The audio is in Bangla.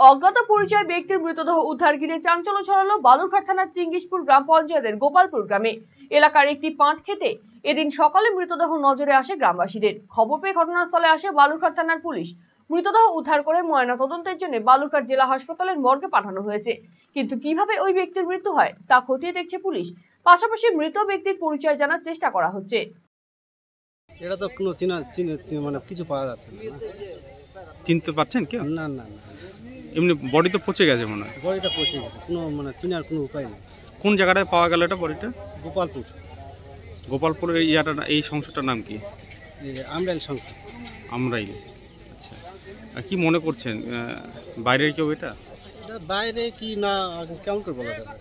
অজ্ঞাত পরিচয় ব্যক্তির মৃতদেহ উদ্ধার ঘিরে চাঞ্চল্য ছড়ালো বালুরঘাট থানার চিঙ্গিসপুর গ্রাম পঞ্চায়েতের গোপালপুর গ্রামে। এলাকার একটি পাট খেতে এদিন সকালে মৃতদেহ নজরে আসে গ্রামবাসীদের। খবর পেয়ে ঘটনাস্থলে আসে বালুরঘাট থানার পুলিশ। মৃতদেহ উদ্ধার করে ময়নাতদন্তের জন্য বালুরঘাট জেলা হাসপাতালের মর্গে পাঠানো হয়েছে। কিন্তু কিভাবে ওই ব্যক্তির মৃত্যু হয় তা খতিয়ে দেখছে পুলিশ। পাশাপাশি মৃত ব্যক্তির পরিচয় জানার চেষ্টা করা হচ্ছে। এটা তো কোনো মানে কিছু পাওয়া যাচ্ছে না। চিনতে পারছেন কেউ? না না না, এমনি বডি তো পচে গেছে মনে হয়। বডিটা পচে গেছে, কোনো মানে চিনার কোনো উপায় নেই। কোন জায়গাটায় পাওয়া গেল এটা বডিটা? গোপালপুর। গোপালপুরের এই সংসারটার নাম কি? আমরাইল সংস্থা। আমরাইল। আচ্ছা, আর কি মনে করছেন বাইরের কেউ এটা? এটা বাইরে কি না কেমন করে বলা যাবে?